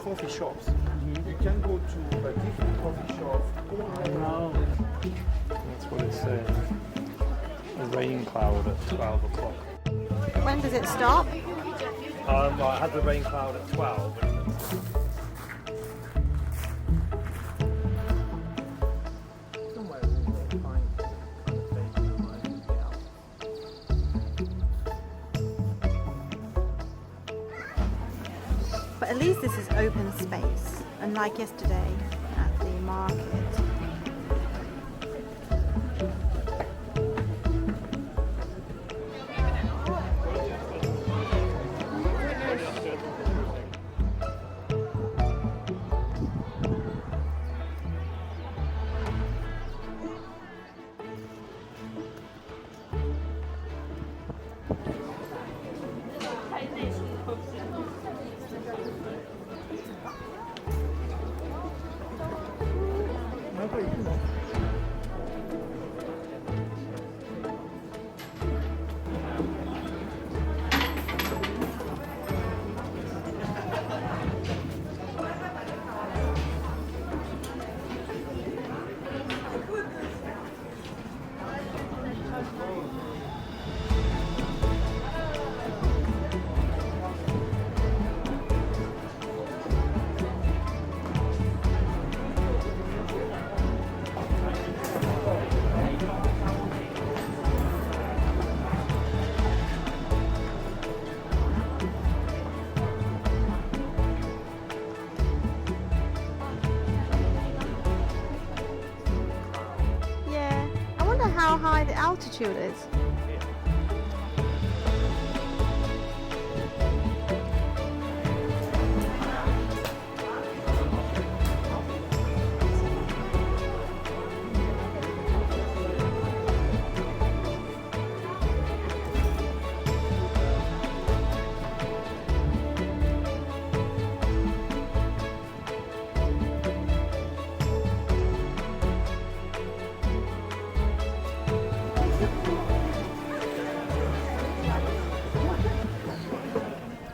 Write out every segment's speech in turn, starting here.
coffee shops. You can go to a different coffee shop. That's what it's saying. A rain cloud at 12 o'clock. When does it stop? I had the rain cloud at 12. Somewhere we will find kind of thing you might get out. But at least this is open space, unlike yesterday at the market. Yeah, I wonder how high the altitude is.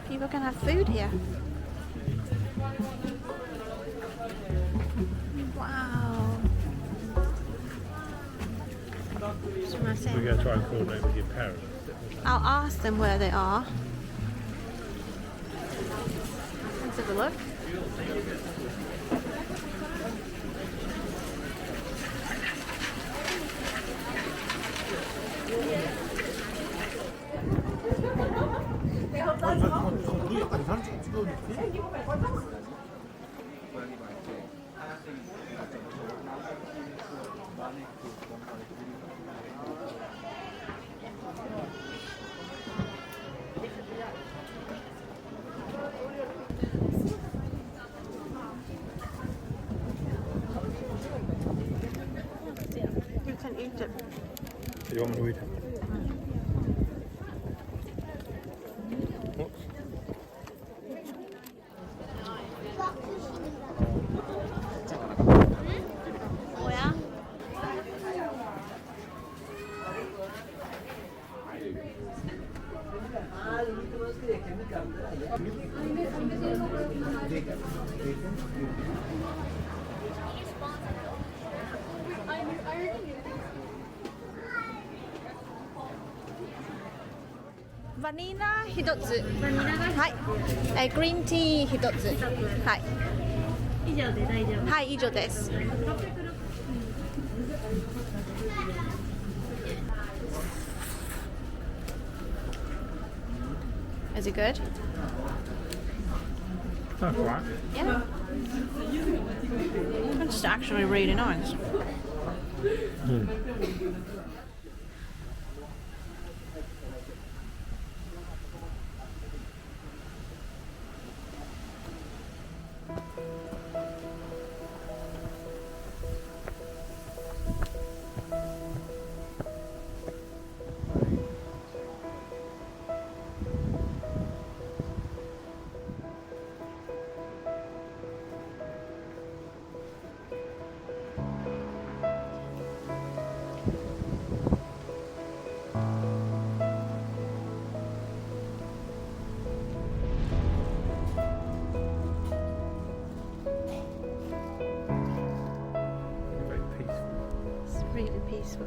People can have food here. Wow. We're going to try and coordinate with your parents. I'll ask them where they are. Let's have a look. You can eat it. You want me to eat it? Whoops. 뭐야? 바나나 1つはい、グリーンティー1つはい以上で大丈夫はい以上です Is it good? That's right. Yeah. It's actually really nice. peaceful.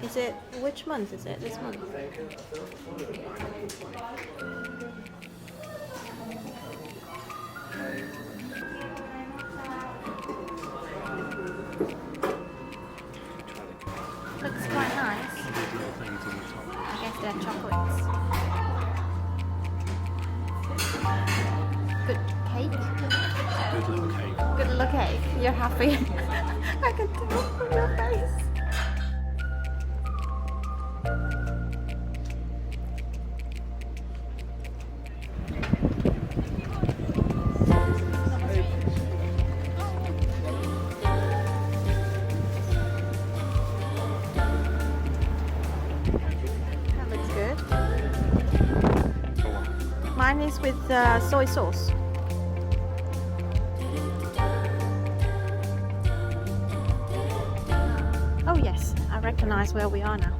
Is it, which month is it? This month? Looks quite nice. I guess they're chocolates. Good cake? Good little cake. Good little cake. You're happy. I can tell from your face. That looks good. Mine is with soy sauce. Oh yes, I recognise where we are now.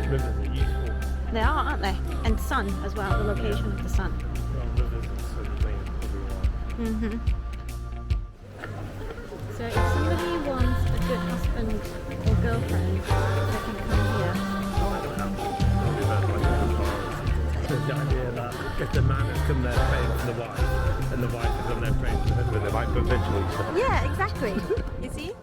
Rivers are useful. They are, aren't they? And sun as well, the location of the sun. Well, rivers and swimming everywhere. So if somebody wants a good husband or girlfriend, they can come here. The idea that if the man has come there praying for the wife, and the wife has come there praying for the husband, they might eventually stop. Yeah, exactly. You see?